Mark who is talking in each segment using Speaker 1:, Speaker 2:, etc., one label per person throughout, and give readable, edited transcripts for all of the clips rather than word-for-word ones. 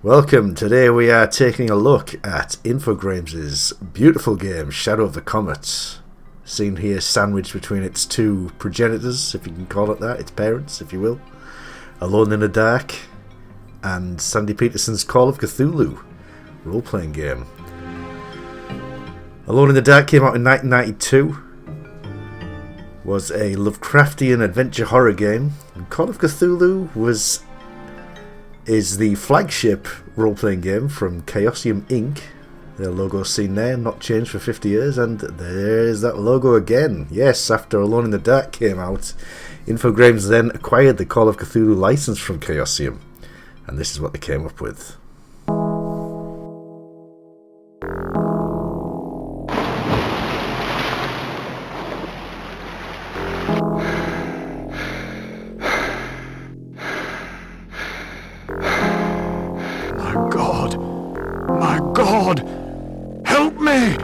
Speaker 1: Welcome. Today we are taking a look at Infogrames' beautiful game, Shadow of the Comet. Seen here sandwiched between its two progenitors, if you can call it that, its parents, if you will. Alone in the Dark, and Sandy Peterson's Call of Cthulhu role-playing game. Alone in the Dark came out in 1992. Was a Lovecraftian adventure horror game. And Call of Cthulhu is the flagship role-playing game from Chaosium Inc. Their logo seen there, not changed for 50 years, and there's that logo again. Yes, after Alone in the Dark came out, Infogrames then acquired the Call of Cthulhu license from Chaosium, and this is what they came up with.
Speaker 2: My God! Help me!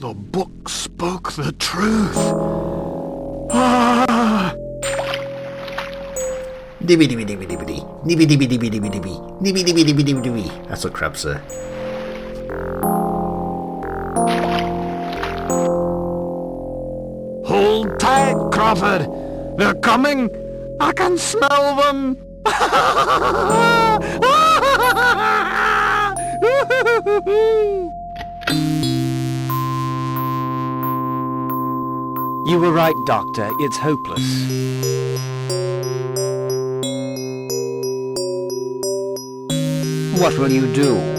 Speaker 2: The book spoke the truth. Ah!
Speaker 1: Dibby dibby dibby dibby dibby dibby dibby dibby dibby dibby dibby dibby dibby dibby dibby. That's what crabs say.
Speaker 2: Hold tight, Crawford! They're coming! I can smell them!
Speaker 3: You were right, Doctor. It's hopeless. What will you do?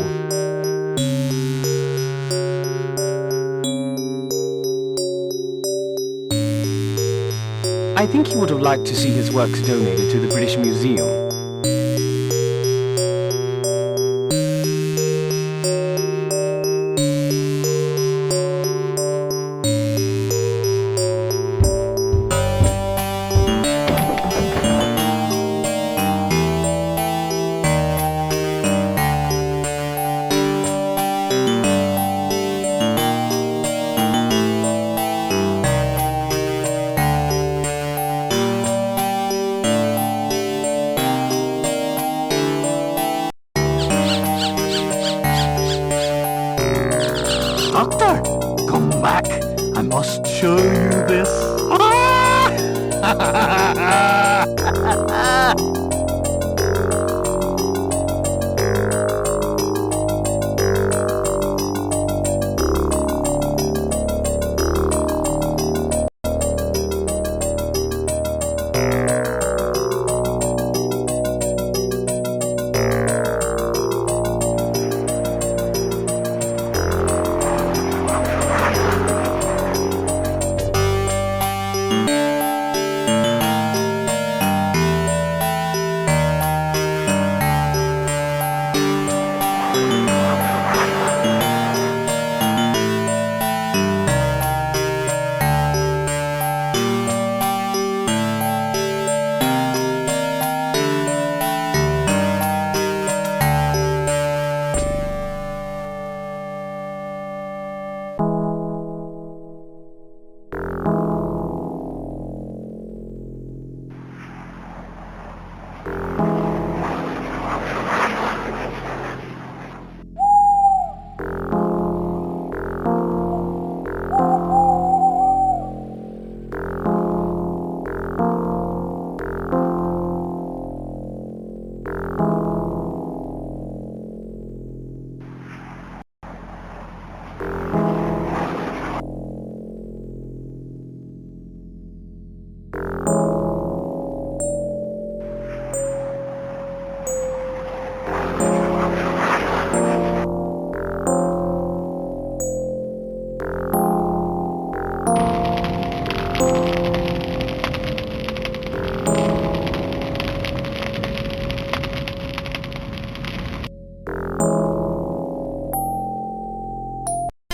Speaker 3: I think he would have liked to see his works donated to the British Museum.
Speaker 2: Doctor, come back. I must show you this.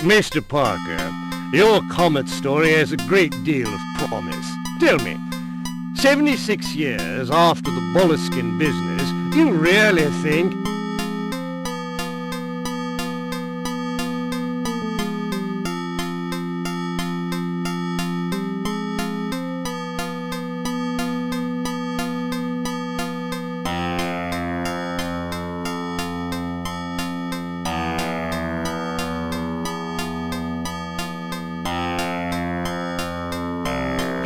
Speaker 4: Mr. Parker, your Comet story has a great deal of promise. Tell me, 76 years after the Boleskine business, you really think...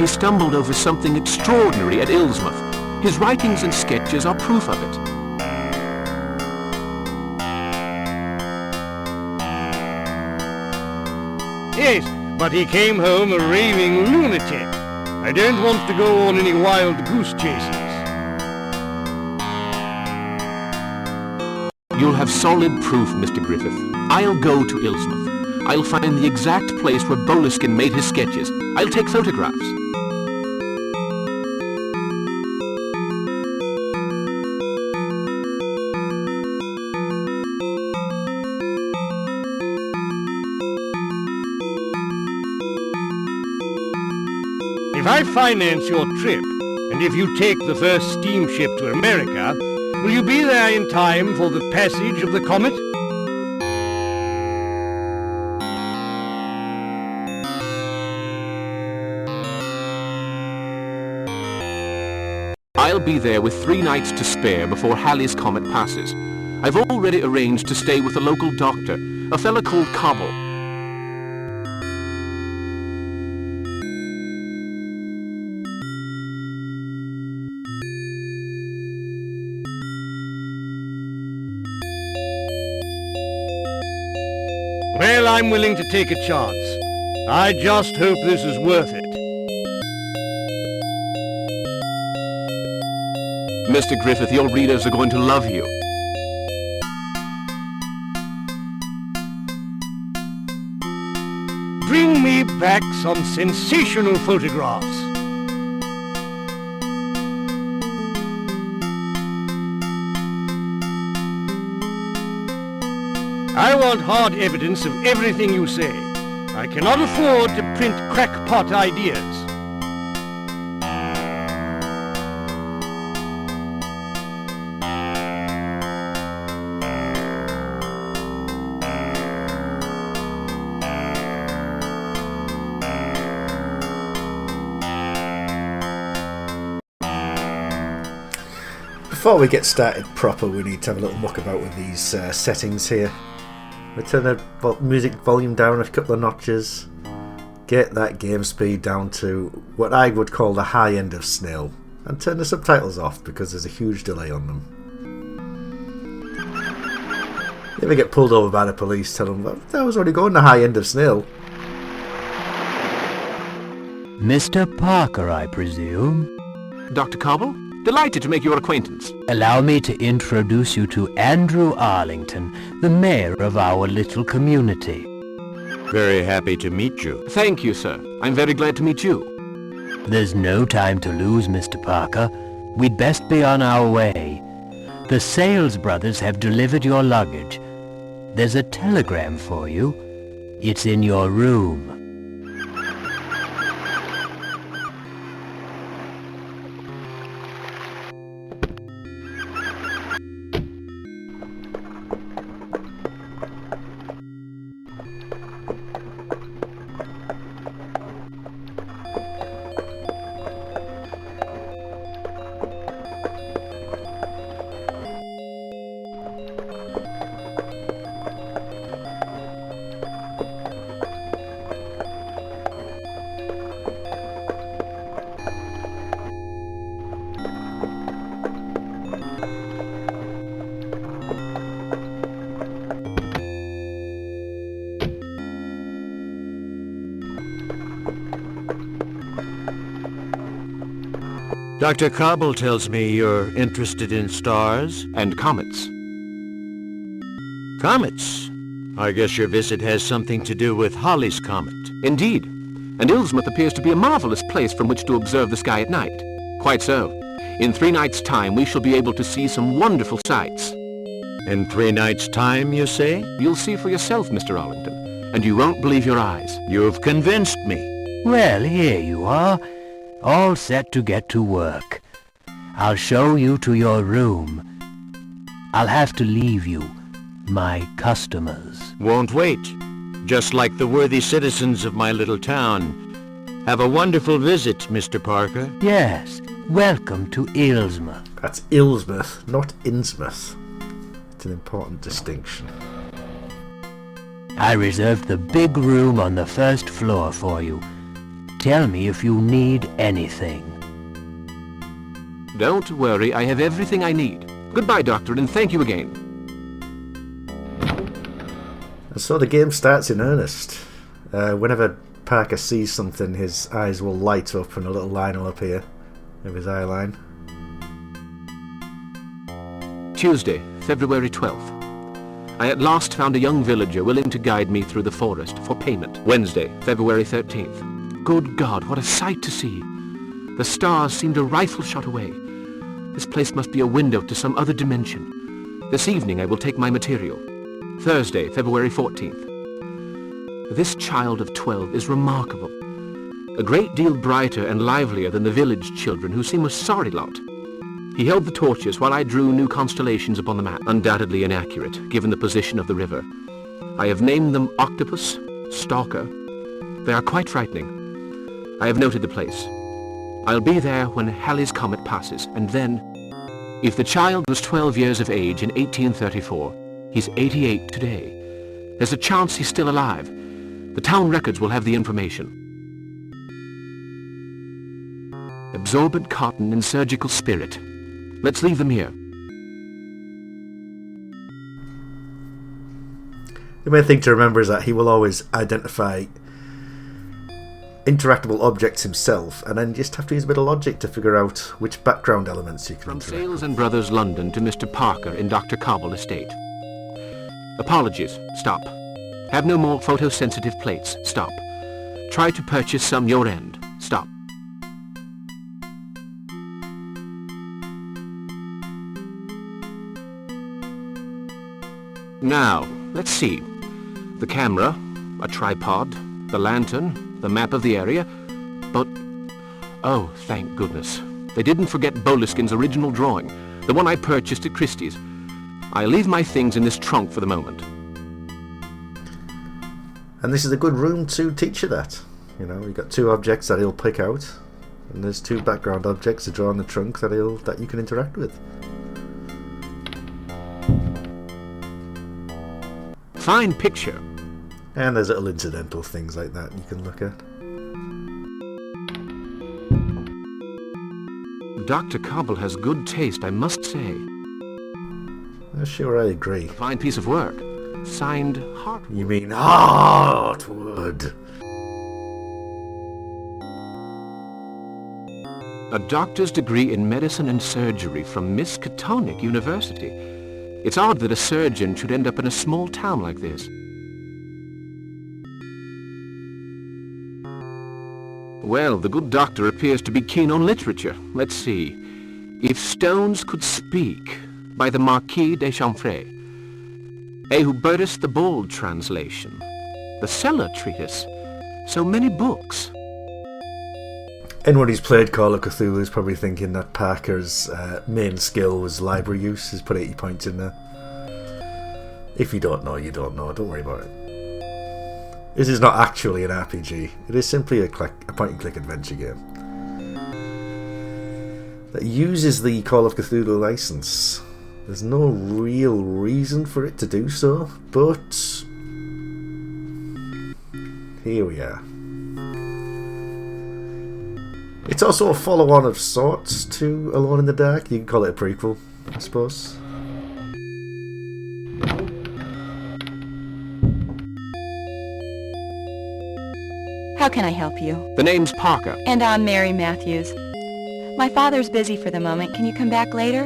Speaker 5: He stumbled over something extraordinary at Illsmouth. His writings and sketches are proof of it.
Speaker 4: Yes, but he came home a raving lunatic. I don't want to go on any wild goose chases.
Speaker 5: You'll have solid proof, Mr. Griffith. I'll go to Illsmouth. I'll find the exact place where Boleskine made his sketches. I'll take photographs.
Speaker 4: If I finance your trip, and if you take the first steamship to America, will you be there in time for the passage of the Comet?
Speaker 5: I'll be there with 3 nights to spare before Halley's Comet passes. I've already arranged to stay with a local doctor, a fellow called Cobble.
Speaker 4: Well, I'm willing to take a chance. I just hope this is worth it.
Speaker 5: Mr. Griffith, your readers are going to love you.
Speaker 4: Bring me back some sensational photographs. I want hard evidence of everything you say. I cannot afford to print crackpot ideas.
Speaker 1: Before we get started proper, we need to have a little muck about with these settings here. We turn the music volume down a couple of notches, get that game speed down to what I would call the high end of snail, and turn the subtitles off because there's a huge delay on them. You ever get pulled over by the police, tell them, well, that was already going the high end of snail.
Speaker 6: Mr. Parker, I presume?
Speaker 5: Dr. Cobble? Delighted to make your acquaintance.
Speaker 6: Allow me to introduce you to Andrew Arlington, the mayor of our little community.
Speaker 7: Very happy to meet you.
Speaker 5: Thank you, sir. I'm very glad to meet you.
Speaker 6: There's no time to lose, Mr. Parker. We'd best be on our way. The Sales brothers have delivered your luggage. There's a telegram for you. It's in your room.
Speaker 7: Dr. Cobble tells me you're interested in stars
Speaker 5: And comets.
Speaker 7: comets. I guess your visit has something to do with Halley's Comet.
Speaker 5: Indeed. And Illsmouth appears to be a marvelous place from which to observe the sky at night. Quite so. In 3 nights' time, we shall be able to see some wonderful sights.
Speaker 7: In 3 nights' time, you say?
Speaker 5: You'll see for yourself, Mr. Arlington, and you won't believe your eyes.
Speaker 7: You've convinced me.
Speaker 6: Well, here you are, all set to get to work. I'll show you to your room. I'll have to leave you, my customers.
Speaker 7: Won't wait. Just like the worthy citizens of my little town. Have a wonderful visit, Mr. Parker.
Speaker 6: Yes, welcome to Illsmouth.
Speaker 1: That's Illsmouth, not Innsmouth. It's an important distinction.
Speaker 6: I reserved the big room on the first floor for you. Tell me if you need anything.
Speaker 5: Don't worry, I have everything I need. Goodbye, Doctor, and thank you again.
Speaker 1: And so the game starts in earnest. Whenever Parker sees something, his eyes will light up and a little line will appear of his eye line.
Speaker 5: Tuesday, February 12th. I at last found a young villager willing to guide me through the forest for payment. Wednesday, February 13th. Good God, what a sight to see! The stars seemed a rifle shot away. This place must be a window to some other dimension. This evening I will take my material. Thursday, February 14th. This child of 12 is remarkable. A great deal brighter and livelier than the village children, who seem a sorry lot. He held the torches while I drew new constellations upon the map, undoubtedly inaccurate, given the position of the river. I have named them Octopus, Stalker. They are quite frightening. I have noted the place. I'll be there when Halley's Comet passes, and then... If the child was 12 years of age in 1834, he's 88 today. There's a chance he's still alive. The town records will have the information. Absorbent cotton and surgical spirit. Let's leave them here.
Speaker 1: The main thing to remember is that he will always identify interactable objects himself, and then just have to use a bit of logic to figure out which background elements you can
Speaker 5: From
Speaker 1: interact
Speaker 5: Sales
Speaker 1: with.
Speaker 5: and Brothers, London, to Mr. Parker in Dr. Cobble Estate. Apologies. Stop. Have no more photosensitive plates. Stop. Try to purchase some your end. Stop. Now, let's see. The camera, a tripod, the lantern, the map of the area, but... Oh, thank goodness. They didn't forget Boleskine's original drawing, the one I purchased at Christie's. I'll leave my things in this trunk for the moment.
Speaker 1: And this is a good room to teach you that. You know, you've got two objects that he'll pick out, and there's two background objects to draw in the trunk that you can interact with.
Speaker 5: Fine picture.
Speaker 1: And there's little incidental things like that you can look at.
Speaker 5: Dr. Cobble has good taste, I must say.
Speaker 1: Sure, I agree.
Speaker 5: A fine piece of work. Signed, Hartwood.
Speaker 1: You mean Hartwood?
Speaker 5: A doctor's degree in medicine and surgery from Miskatonic University. It's odd that a surgeon should end up in a small town like this. Well, the good doctor appears to be keen on literature. Let's see. If Stones Could Speak, by the Marquis de Chamfray. Hubertus the Bold translation. The Cellar Treatise. So many books.
Speaker 1: Anyone who's played Call of Cthulhu is probably thinking that Parker's main skill was library use. He's put 80 points in there. If you don't know, you don't know. Don't worry about it. This is not actually an RPG. It is simply a point-and-click adventure game that uses the Call of Cthulhu license. There's no real reason for it to do so, but here we are. It's also a follow-on of sorts to Alone in the Dark. You can call it a prequel, I suppose.
Speaker 8: How can I help you?
Speaker 5: The name's Parker.
Speaker 8: And I'm Mary Matthews. My father's busy for the moment. Can you come back later?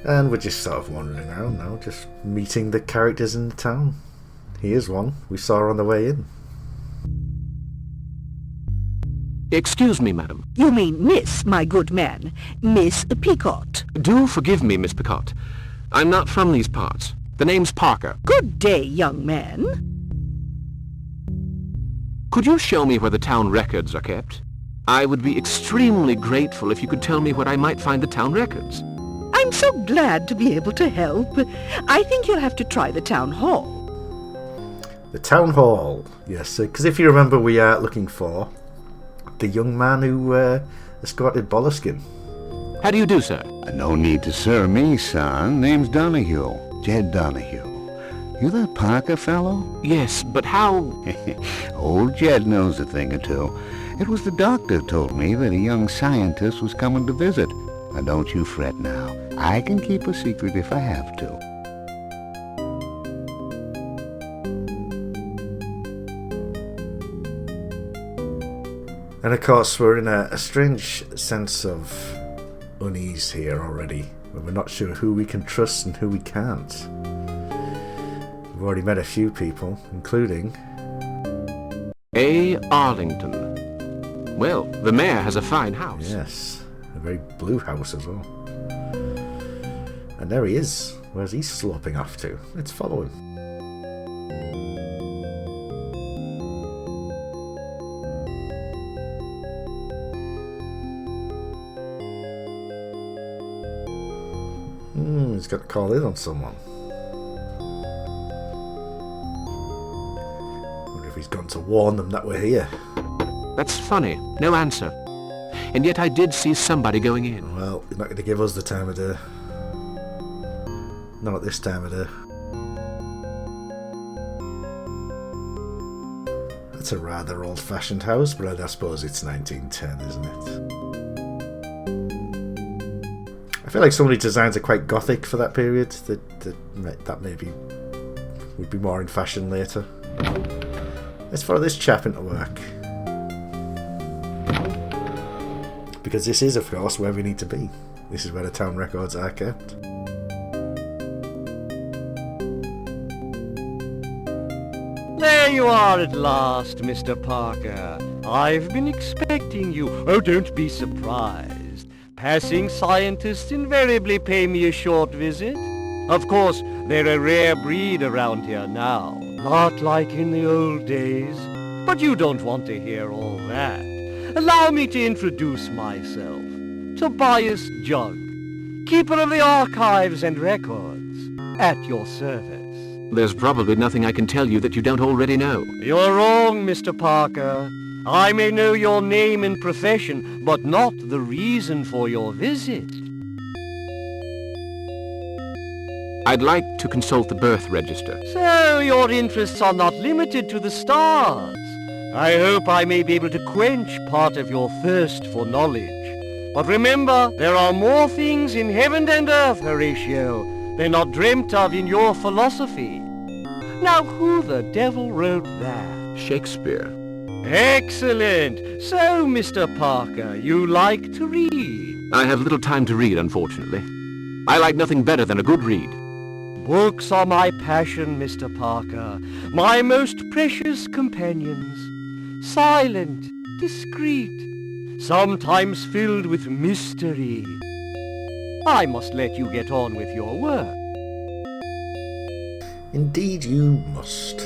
Speaker 1: And we're just sort of wandering around now, just meeting the characters in the town. Here's one we saw on the way in.
Speaker 5: Excuse me, madam.
Speaker 9: You mean Miss, my good man. Miss Peacock.
Speaker 5: Do forgive me, Miss Peacock. I'm not from these parts. The name's Parker.
Speaker 9: Good day, young man.
Speaker 5: Could you show me where the town records are kept? I would be extremely grateful if you could tell me where I might find the town records.
Speaker 9: I'm so glad to be able to help. I think you'll have to try the town hall.
Speaker 1: The town hall, yes, because if you remember, we are looking for the young man who escorted Boleskine.
Speaker 5: How do you do, sir?
Speaker 2: No need to sir me, son. Name's Donahue. Jed Donahue.
Speaker 10: You that Parker fellow?
Speaker 5: Yes, but how...
Speaker 10: Old Jed knows a thing or two. It was the doctor told me that a young scientist was coming to visit. Now don't you fret now. I can keep a secret if I have to.
Speaker 1: And of course we're in a strange sense of unease here already, when we're not sure who we can trust and who we can't. We've already met a few people, including...
Speaker 5: A. Arlington. Well, the mayor has a fine house.
Speaker 1: Yes, a very blue house as well. And there he is. Where's he sloping off to? Let's follow him. He's got to call in on someone. Wonder if he's gone to warn them that we're here.
Speaker 5: That's funny. No answer. And yet I did see somebody going in.
Speaker 1: Well, you're not going to give us the time of day. Not at this time of day. That's a rather old-fashioned house, but I suppose it's 1910, isn't it? I feel like some of these designs are quite gothic for that period. That maybe would be more in fashion later. Let's follow this chap into work. Because this is, of course, where we need to be. This is where the town records are kept.
Speaker 4: There you are at last, Mr. Parker. I've been expecting you. Oh, don't be surprised. Passing scientists invariably pay me a short visit. Of course, they're a rare breed around here now. Not like in the old days. But you don't want to hear all that. Allow me to introduce myself. Tobias Jug, keeper of the archives and records, at your service.
Speaker 5: There's probably nothing I can tell you that you don't already know.
Speaker 4: You're wrong, Mr. Parker. I may know your name and profession, but not the reason for your visit.
Speaker 5: I'd like to consult the birth register.
Speaker 4: So your interests are not limited to the stars. I hope I may be able to quench part of your thirst for knowledge. But remember, there are more things in heaven and earth, Horatio, than not dreamt of in your philosophy. Now, who the devil wrote that?
Speaker 5: Shakespeare.
Speaker 4: Excellent! So, Mr. Parker, you like to read?
Speaker 5: I have little time to read, unfortunately. I like nothing better than a good read.
Speaker 4: Books are my passion, Mr. Parker, my most precious companions. Silent, discreet, sometimes filled with mystery. I must let you get on with your work.
Speaker 1: Indeed you must.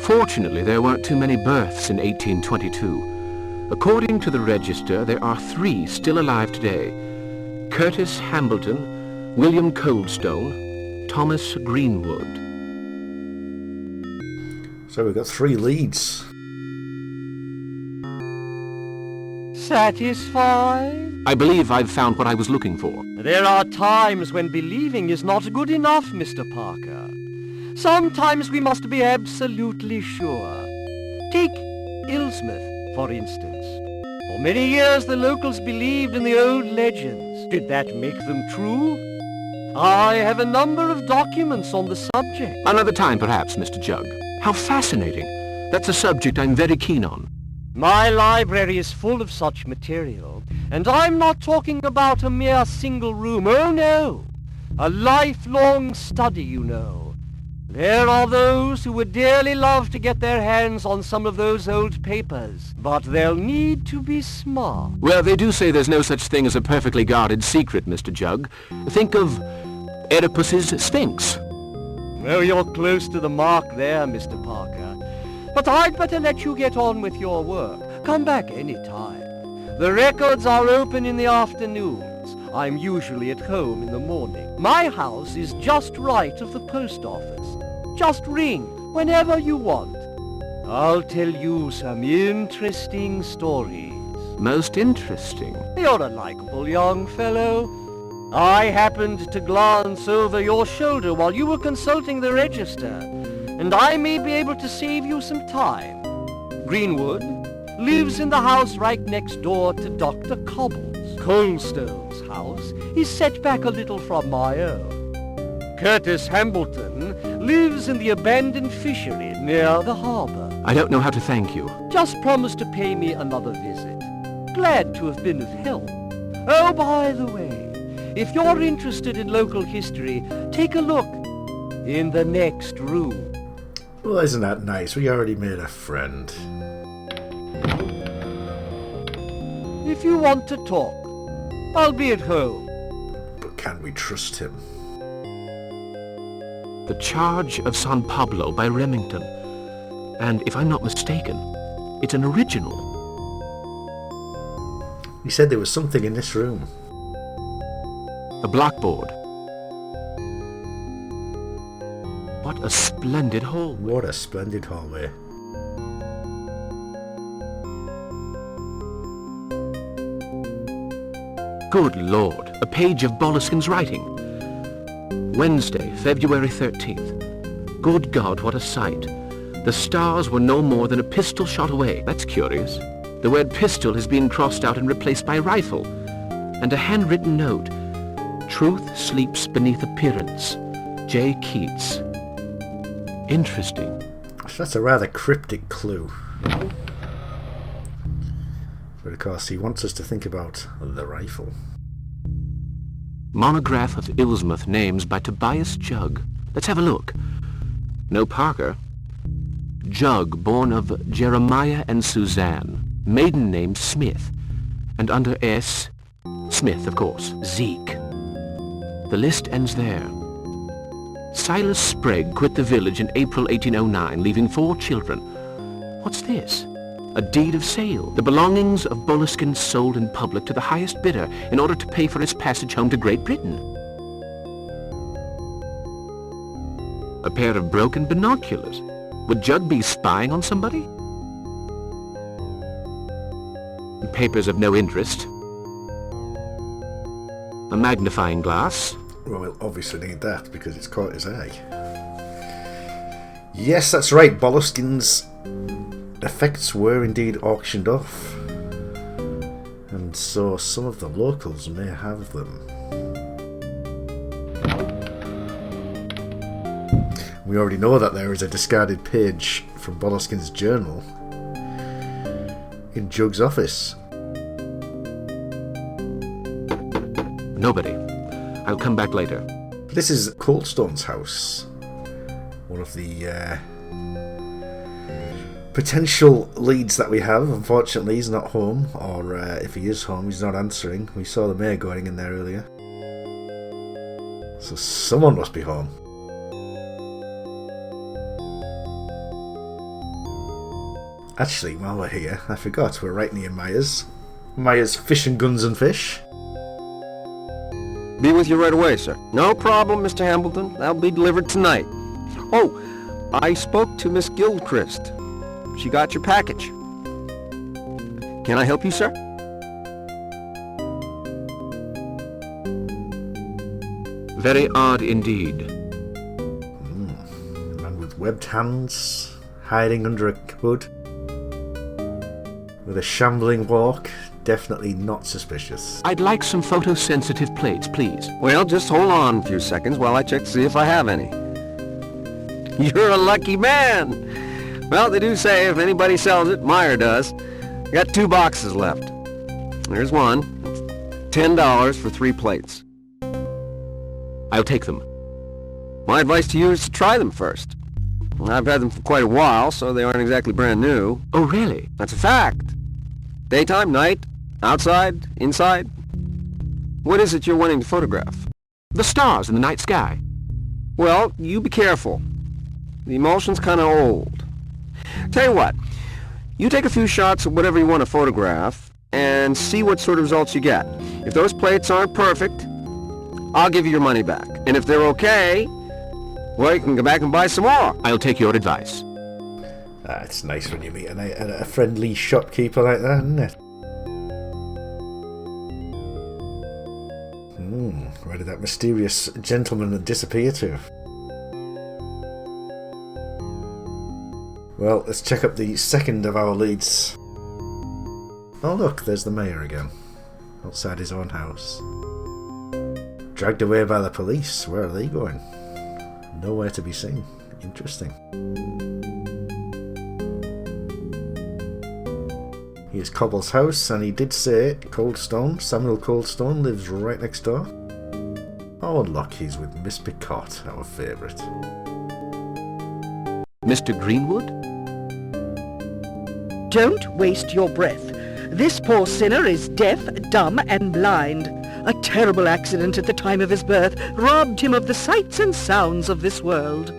Speaker 5: Fortunately, there weren't too many births in 1822. According to the register, there are 3 still alive today. Curtis Hambleton, William Coldstone, Thomas Greenwood.
Speaker 1: So we've got 3 leads.
Speaker 4: Satisfied?
Speaker 5: I believe I've found what I was looking for.
Speaker 4: There are times when believing is not good enough, Mr. Parker. Sometimes we must be absolutely sure. Take Illsmouth, for instance. For many years the locals believed in the old legends. Did that make them true? I have a number of documents on the subject.
Speaker 5: Another time, perhaps, Mr. Jug. How fascinating. That's a subject I'm very keen on.
Speaker 4: My library is full of such material, and I'm not talking about a mere single room. Oh, no. A lifelong study, you know. There are those who would dearly love to get their hands on some of those old papers, but they'll need to be smart.
Speaker 5: Well, they do say there's no such thing as a perfectly guarded secret, Mr. Jug. Think of Oedipus's Sphinx.
Speaker 4: Well, you're close to the mark there, Mr. Parker. But I'd better let you get on with your work. Come back any time. The records are open in the afternoons. I'm usually at home in the morning. My house is just right of the post office. Just ring whenever you want. I'll tell you some interesting stories.
Speaker 5: Most interesting.
Speaker 4: You're a likable young fellow. I happened to glance over your shoulder while you were consulting the register, and I may be able to save you some time. Greenwood lives in the house right next door to Dr. Cobble's. Coldstone's house is set back a little from my own. Curtis Hambleton lives in the abandoned fishery near the harbor.
Speaker 5: I don't know how to thank you.
Speaker 4: Just promise to pay me another visit. Glad to have been of help. Oh, by the way, if you're interested in local history, take a look in the next room.
Speaker 1: Well, isn't that nice? We already made a friend.
Speaker 4: If you want to talk, I'll be at home.
Speaker 1: But can we trust him?
Speaker 5: The Charge of San Pablo by Remington. And if I'm not mistaken, it's an original.
Speaker 1: He said there was something in this room.
Speaker 5: A blackboard. What a splendid hall.
Speaker 1: What a splendid hallway.
Speaker 5: Good Lord, a page of Boleskine's writing. Wednesday, February 13th. Good God, what a sight. The stars were no more than a pistol shot away. That's curious. The word pistol has been crossed out and replaced by rifle. And a handwritten note. Truth sleeps beneath appearance. J. Keats. Interesting.
Speaker 1: That's a rather cryptic clue. But of course he wants us to think about the rifle.
Speaker 5: Monograph of Illsmouth names by Tobias Jugg. Let's have a look. No Parker. Jugg, born of Jeremiah and Suzanne. Maiden name Smith. And under S, Smith, of course. Zeke. The list ends there. Silas Sprague quit the village in April 1809, leaving 4 children. What's this? A deed of sale. The belongings of Boleskine sold in public to the highest bidder in order to pay for his passage home to Great Britain. A pair of broken binoculars. Would Jugg be spying on somebody? Papers of no interest. A magnifying glass.
Speaker 1: Well, we'll obviously need that because it's caught his eye. Yes, that's right. Boleskine's effects were indeed auctioned off. And so some of the locals may have them. We already know that there is a discarded page from Boleskine's journal in Jugg's office.
Speaker 5: Nobody. I'll come back later.
Speaker 1: This is Coldstone's house. One of the potential leads that we have. Unfortunately, he's not home, or if he is home, he's not answering. We saw the mayor going in there earlier. So someone must be home. Actually, while we're here, I forgot, we're right near Myers. Myers Fish and Guns and Fish.
Speaker 11: Be with you right away, sir. No problem, Mr. Hambleton. That'll be delivered tonight. Oh, I spoke to Miss Gilchrist. She got your package. Can I help you, sir?
Speaker 5: Very odd indeed.
Speaker 1: A man with webbed hands, hiding under a hood, with a shambling walk. Definitely not suspicious.
Speaker 5: I'd like some photosensitive plates, please.
Speaker 11: Well, just hold on a few seconds while I check to see if I have any. You're a lucky man. Well, they do say if anybody sells it, Meyer does. I got 2 boxes left. There's one. $10 for 3 plates.
Speaker 5: I'll take them.
Speaker 11: My advice to you is to try them first. I've had them for quite a while, so they aren't exactly brand new.
Speaker 5: Oh, really?
Speaker 11: That's a fact. Daytime, night, outside, inside. What is it you're wanting to photograph?
Speaker 5: The stars in the night sky.
Speaker 11: Well, you be careful. The emulsion's kind of old. Tell you what, you take a few shots of whatever you want to photograph and see what sort of results you get. If those plates aren't perfect, I'll give you your money back. And if they're okay, well, you can go back and buy some more.
Speaker 5: I'll take your advice.
Speaker 1: It's nice when you meet a friendly shopkeeper like that, isn't it? did that mysterious gentleman disappear to? Well, let's check up the second of our leads. Oh look, there's the mayor again. Outside his own house. Dragged away by the police. Where are they going? Nowhere to be seen. Interesting. Here's Cobble's house, and he did say Coldstone, Samuel Coldstone, lives right next door. Oh, look, he's with Miss Picotte, our favourite.
Speaker 5: Mr. Greenwood?
Speaker 9: Don't waste your breath. This poor sinner is deaf, dumb, and blind. A terrible accident at the time of his birth robbed him of the sights and sounds of this world.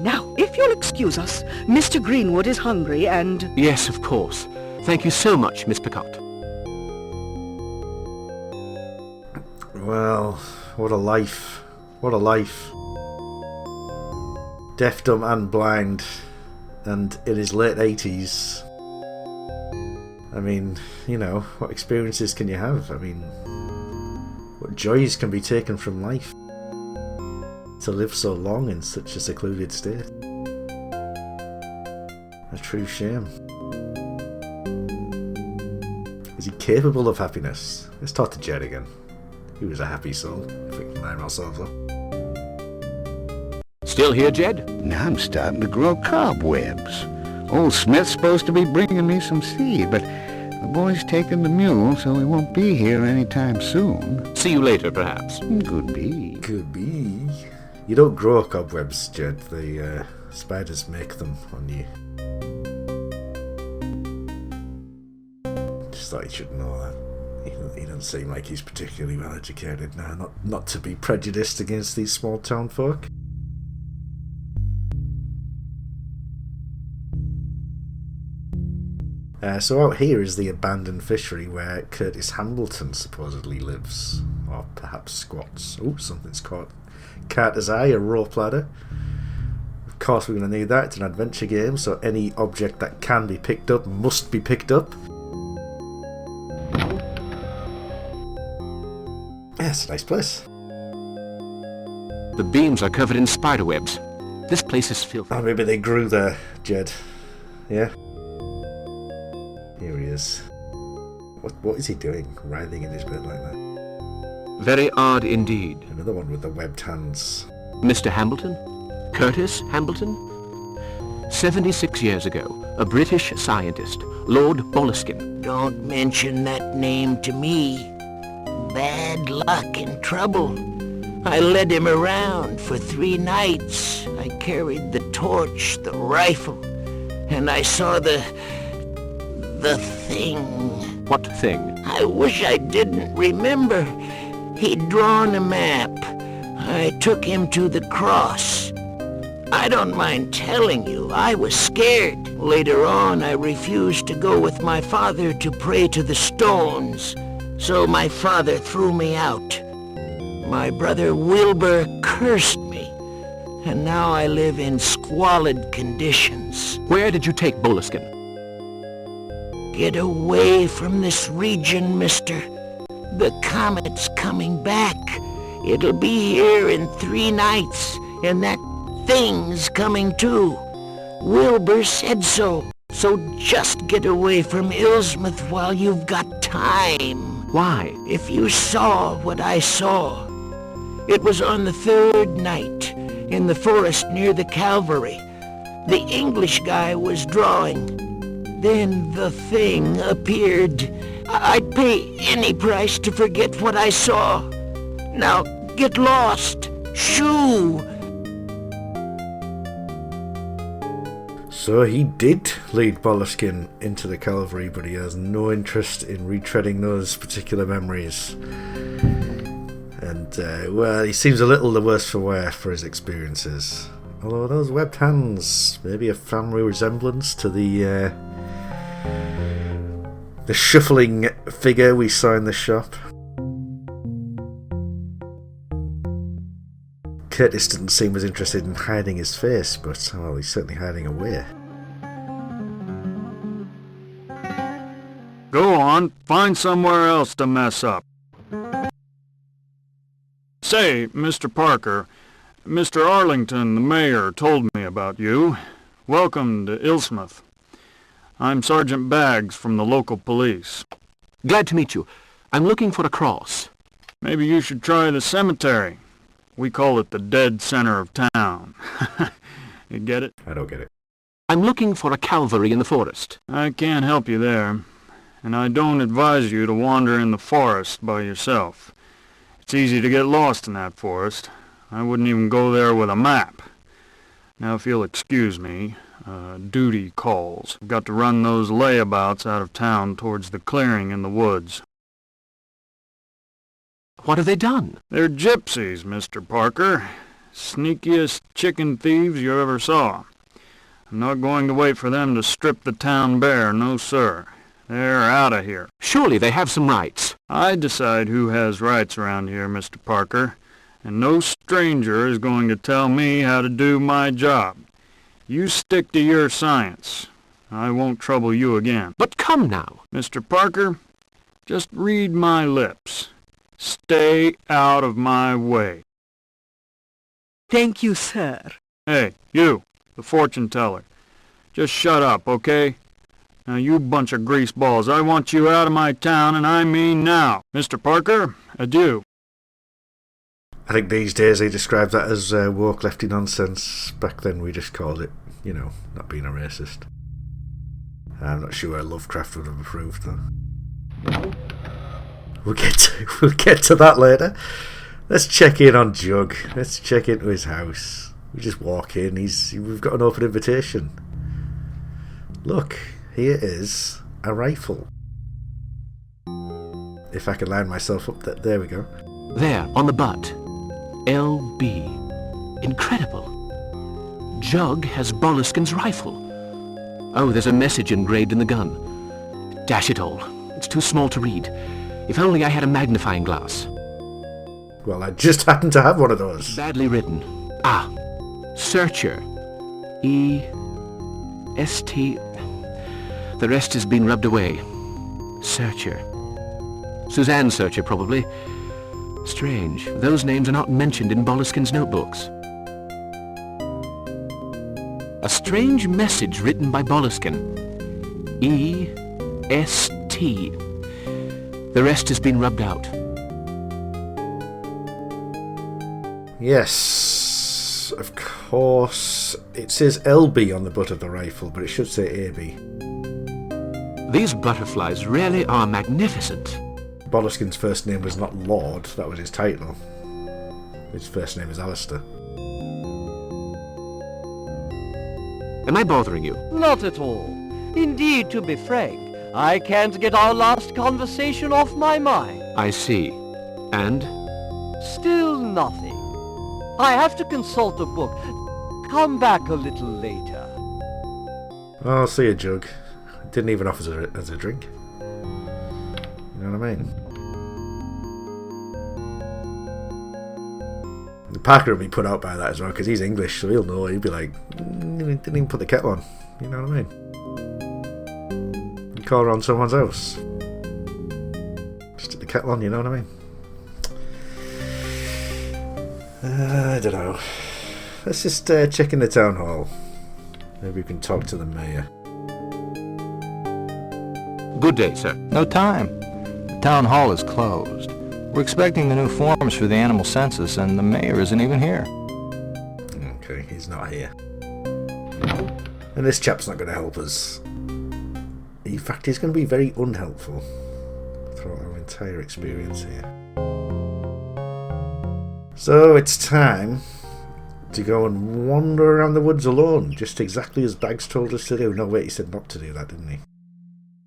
Speaker 9: Now, if you'll excuse us, Mr. Greenwood is hungry and...
Speaker 5: Yes, of course. Thank you so much, Miss Picotte.
Speaker 1: Well, what a life. What a life. Deaf, dumb and blind, and in his late 80s. I mean, you know, what experiences can you have? I mean, what joys can be taken from life? To live so long in such a secluded state. A true shame. Is he capable of happiness? Let's talk to Jed again. He was a happy soul, if we can line ourselves up.
Speaker 5: Still here, Jed?
Speaker 10: Now I'm starting to grow cobwebs. Old Smith's supposed to be bringing me some seed, but the boy's taking the mule, so he won't be here anytime soon.
Speaker 5: See you later, perhaps.
Speaker 10: Could be.
Speaker 1: Could be. You don't grow cobwebs, Jed. The spiders make them on you. Just thought you should know that. He doesn't seem like he's particularly well educated now. Not to be prejudiced against these small town folk. So out here is the abandoned fishery where Curtis Hambleton supposedly lives. Or perhaps squats. Oh, something's caught Carter's eye, a rope ladder. Of course we're going to need that. It's an adventure game, so any object that can be picked up must be picked up. Yeah, it's a nice place.
Speaker 5: The beams are covered in spider webs. This place is filthy.
Speaker 1: Oh, maybe they grew there, Jed. Yeah? Here he is. What is he doing, writhing in his bed like that?
Speaker 5: Very odd indeed.
Speaker 1: Another one with the webbed hands.
Speaker 5: Mr. Hambleton? Curtis Hambleton? 76 years ago, a British scientist, Lord Boleskine.
Speaker 12: Don't mention that name to me. Bad luck and trouble. I led him around for 3 nights. I carried the torch, the rifle, and I saw the thing.
Speaker 5: What thing?
Speaker 12: I wish I didn't remember. He'd drawn a map. I took him to the cross. I don't mind telling you, I was scared. Later on, I refused to go with my father to pray to the stones, so my father threw me out. My brother Wilbur cursed me, and now I live in squalid conditions.
Speaker 5: Where did you take Boleskine?
Speaker 12: Get away from this region, mister. The Comet's coming back. It'll be here in 3 nights, and that thing's coming too. Wilbur said so. So just get away from Illsmouth while you've got time.
Speaker 5: Why?
Speaker 12: If you saw what I saw. It was on the 3rd night, in the forest near the Calvary. The English guy was drawing. Then the thing appeared. I'd pay any price to forget what I saw. Now, get lost. Shoo!
Speaker 1: So he did lead Boleskine into the Calvary, but he has no interest in retreading those particular memories. And, well, he seems a little the worse for wear for his experiences. Although those webbed hands, maybe a family resemblance to the shuffling figure we saw in the shop. Curtis didn't seem as interested in hiding his face, but, well, he's certainly hiding away.
Speaker 2: Go on, find somewhere else to mess up. Say, Mr. Parker, Mr. Arlington, the mayor, told me about you. Welcome to Illsmouth. I'm Sergeant Baggs from the local police.
Speaker 5: Glad to meet you. I'm looking for a cross.
Speaker 2: Maybe you should try the cemetery. We call it the dead center of town. You get it?
Speaker 1: I don't get it.
Speaker 5: I'm looking for a calvary in the forest.
Speaker 2: I can't help you there, and I don't advise you to wander in the forest by yourself. It's easy to get lost in that forest. I wouldn't even go there with a map. Now, if you'll excuse me, duty calls. I've got to run those layabouts out of town towards the clearing in the woods.
Speaker 5: What have they done?
Speaker 2: They're gypsies, Mr. Parker. Sneakiest chicken thieves you ever saw. I'm not going to wait for them to strip the town bare, no sir. They're out of here.
Speaker 5: Surely they have some rights.
Speaker 2: I decide who has rights around here, Mr. Parker, and no stranger is going to tell me how to do my job. You stick to your science. I won't trouble you again.
Speaker 5: But come now.
Speaker 2: Mr. Parker, just read my lips. Stay out of my way.
Speaker 9: Thank you, sir.
Speaker 2: Hey, you, the fortune teller. Just shut up, okay? Now, you bunch of greaseballs, I want you out of my town, and I mean now. Mr. Parker, adieu.
Speaker 1: I think these days he describes that as woke lefty nonsense. Back then we just called it, not being a racist. I'm not sure Lovecraft would have approved though. We'll get to that later. Let's check in on Jug. Let's check into his house. We just walk in. We've got an open invitation. Look, here is a rifle. If I can line myself up, there we go.
Speaker 5: There, on the butt. LB. Incredible. Jug has Boleskine's rifle. Oh, there's a message engraved in the gun. Dash it all. It's too small to read. If only I had a magnifying glass.
Speaker 1: Well, I just happen to have one of those.
Speaker 5: It's badly written. Ah. Searcher. E-S-T... The rest has been rubbed away. Searcher. Suzanne Searcher, probably. Strange. Those names are not mentioned in Boleskine's notebooks. A strange message written by Boleskine. E-S-T. The rest has been rubbed out.
Speaker 1: Yes, of course. It says LB on the butt of the rifle, but it should say AB.
Speaker 5: These butterflies really are magnificent.
Speaker 1: Boleskine's first name was not Lord, that was his title. His first name is Alistair.
Speaker 5: Am I bothering you?
Speaker 4: Not at all. Indeed, to be frank, I can't get our last conversation off my mind.
Speaker 5: I see. And?
Speaker 4: Still nothing. I have to consult a book. Come back a little later.
Speaker 1: I'll see you, Jug. Didn't even offer as a drink. You know what I mean? Parker will be put out by that as well, because he's English, so he'll know. He'll be like, didn't even put the kettle on. You know what I mean? You call around someone's house. Just stick the kettle on, you know what I mean? I don't know. Let's just check in the town hall. Maybe we can talk to the mayor.
Speaker 5: Good day, sir.
Speaker 3: No time. The town hall is closed. We're expecting the new forms for the animal census, and the mayor isn't even here.
Speaker 1: Okay, he's not here. And this chap's not going to help us. In fact, he's going to be very unhelpful throughout our entire experience here. So it's time to go and wander around the woods alone, just exactly as Baggs told us to do. No, wait, he said not to do that, didn't he?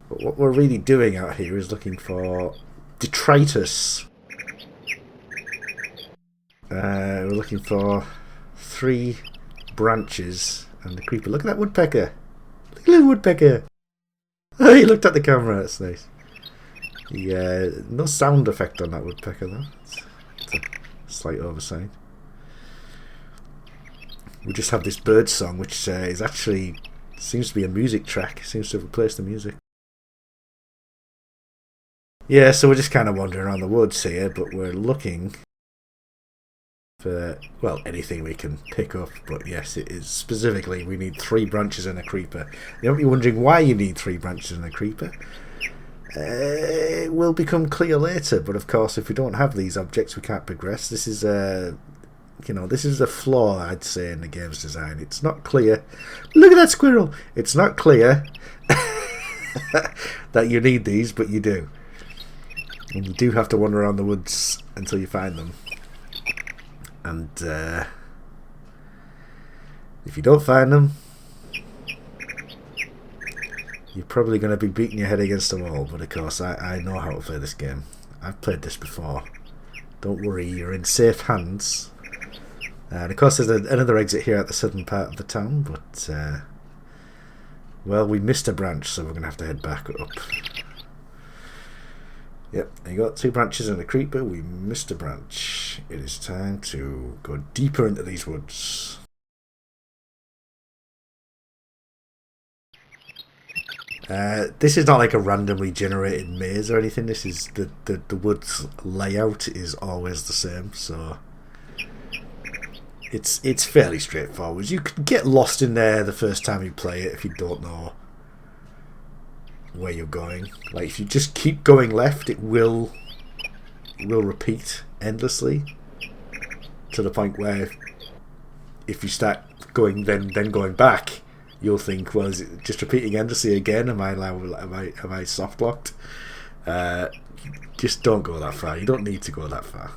Speaker 1: But what we're really doing out here is looking for detritus. We're looking for 3 branches and the creeper. Look at that woodpecker. Look at that woodpecker. Oh, he looked at the camera. That's nice. Yeah, no sound effect on that woodpecker though. It's a slight oversight. We just have this bird song, which is actually seems to be a music track. Seems to have replaced the music. Yeah, so we're just kind of wandering around the woods here, but we're looking for, well, anything we can pick up. But yes, it is specifically we need 3 branches and a creeper. You might be wondering why you need 3 branches and a creeper. It will become clear later, but of course if we don't have these objects we can't progress. This is a, this is a flaw, I'd say, in the game's design. It's not clear. Look at that squirrel! It's not clear that you need these, but you do. And you do have to wander around the woods until you find them. And if you don't find them, you're probably going to be beating your head against the wall. But of course, I know how to play this game. I've played this before. Don't worry, you're in safe hands. And of course, there's another exit here at the southern part of the town. But, well, we missed a branch, so we're going to have to head back up. Yep, you got 2 branches and a creeper. We missed a branch. It is time to go deeper into these woods. This is not like a randomly generated maze or anything. This is the woods layout is always the same, so it's fairly straightforward. You can get lost in there the first time you play it if you don't know where you're going. Like if you just keep going left, it will repeat endlessly to the point where if you start going then going back, you'll think, well, is it just repeating endlessly again? Am I soft locked? Just don't go that far. You don't need to go that far.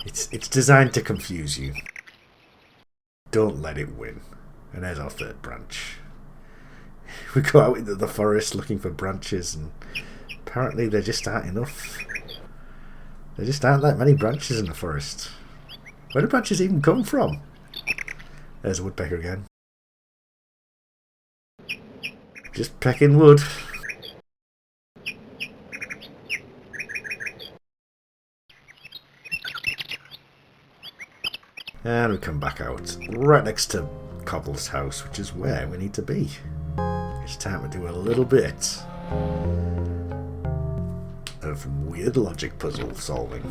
Speaker 1: It's designed to confuse you. Don't let it win. And there's our 3rd branch. We go out into the forest looking for branches, and apparently there just aren't enough. There just aren't that many branches in the forest. Where do branches even come from? There's a woodpecker again. Just pecking wood. And we come back out, right next to Cobble's house, which is where we need to be. It's time to do a little bit of weird logic puzzle solving.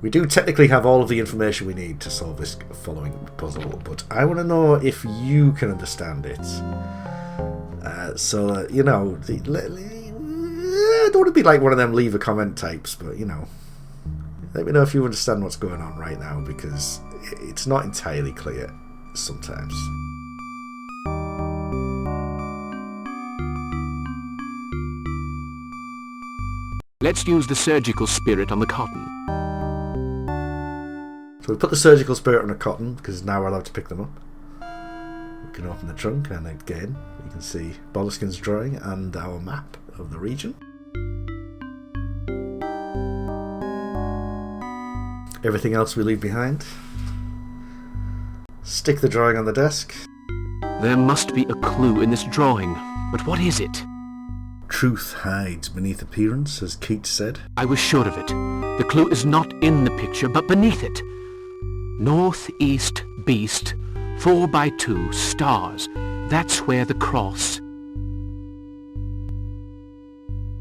Speaker 1: We do technically have all of the information we need to solve this following puzzle, but I want to know if you can understand it. I don't want to be like one of them leave a comment types, but let me know if you understand what's going on right now, because it's not entirely clear sometimes.
Speaker 5: Let's use the surgical spirit on the cotton.
Speaker 1: So we put the surgical spirit on the cotton, because now we're allowed to pick them up. We can open the trunk, and again, you can see Boleskine's drawing and our map of the region. Everything else we leave behind. Stick the drawing on the desk.
Speaker 5: There must be a clue in this drawing, but what is it?
Speaker 1: Truth hides beneath appearance, as Keats said.
Speaker 5: I was sure of it. The clue is not in the picture, but beneath it. Northeast beast, 4x2 stars. That's where the cross...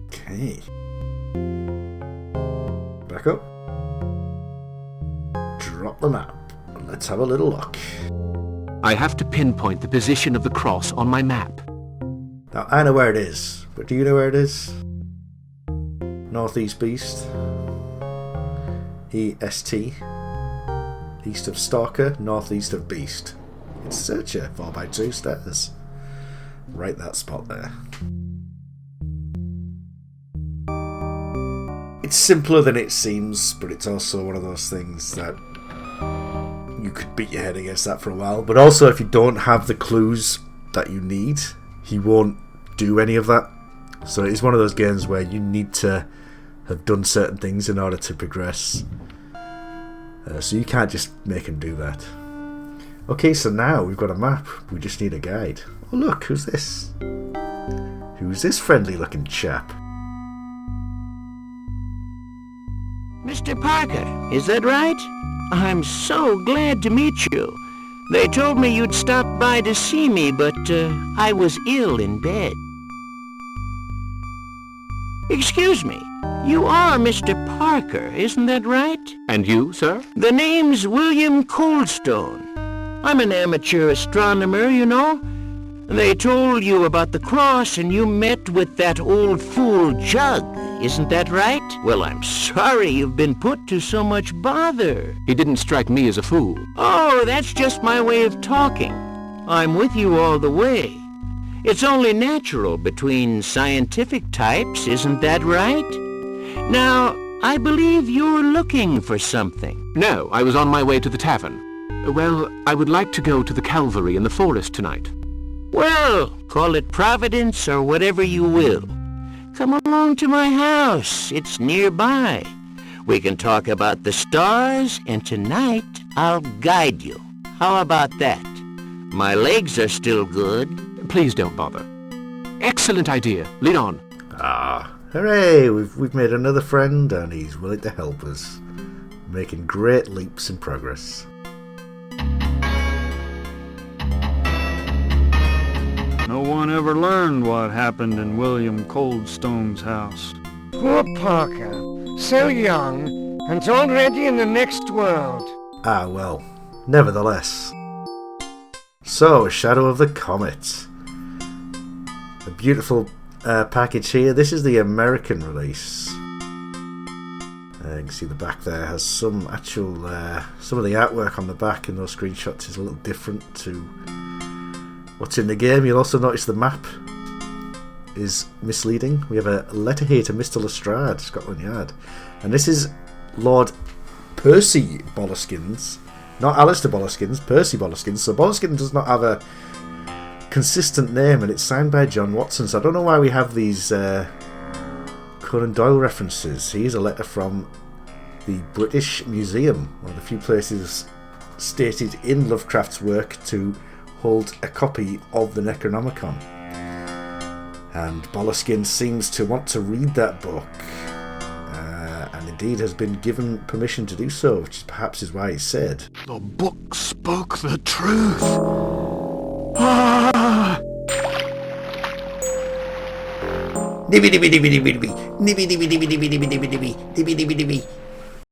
Speaker 1: Okay. Back up. Drop the map. Let's have a little look.
Speaker 5: I have to pinpoint the position of the cross on my map.
Speaker 1: Now, I know where it is, but do you know where it is? Northeast Beast. EST. East of Stalker, northeast of Beast. It's Searcher, 4x2 stairs. Right that spot there. It's simpler than it seems, but it's also one of those things that you could beat your head against that for a while. But also, if you don't have the clues that you need, he won't do any of that. So it's one of those games where you need to have done certain things in order to progress. So you can't just make him do that. Okay, so now we've got a map. We just need a guide. Oh look, who's this? Who's this friendly looking chap?
Speaker 12: Mr. Parker, is that right? I'm so glad to meet you. They told me you'd stop by to see me, but I was ill in bed. Excuse me, you are Mr. Parker, isn't that right?
Speaker 5: And you, sir?
Speaker 12: The name's William Coldstone. I'm an amateur astronomer, you know. They told you about the cross and you met with that old fool Jug, isn't that right? Well, I'm sorry you've been put to so much bother.
Speaker 5: He didn't strike me as a fool.
Speaker 12: Oh, that's just my way of talking. I'm with you all the way. It's only natural between scientific types, isn't that right? Now, I believe you're looking for something.
Speaker 5: No, I was on my way to the tavern. Well, I would like to go to the Calvary in the forest tonight.
Speaker 12: Well, call it Providence or whatever you will. Come along to my house. It's nearby. We can talk about the stars, and tonight I'll guide you. How about that? My legs are still good.
Speaker 5: Please don't bother. Excellent idea. Lead on.
Speaker 1: Ah, hooray! We've made another friend, and he's willing to help us. Making great leaps in progress.
Speaker 2: No one ever learned what happened in William Coldstone's house.
Speaker 13: Poor Parker. So young, and already in the next world.
Speaker 1: Ah, well. Nevertheless. So, Shadow of the Comet. A beautiful package here. This is the American release. You can see the back there has some actual... some of the artwork on the back in those screenshots is a little different to what's in the game. You'll also notice the map is misleading. We have a letter here to Mr. Lestrade, Scotland Yard. And this is Lord Percy Boleskines. Not Alistair Boleskines, Percy Boleskines. So Boleskine does not have a consistent name, and it's signed by John Watson. So I don't know why we have these Conan Doyle references. Here's a letter from the British Museum, one of the few places stated in Lovecraft's work to hold a copy of the Necronomicon. And Boleskine seems to want to read that book, and indeed has been given permission to do so, which perhaps is why he said,
Speaker 14: "The book spoke the truth." Ah!
Speaker 1: Nibby nibby nibby nibby nibby nibby nibby nibby nibby nibby nibby nibby nibby nibby nibby.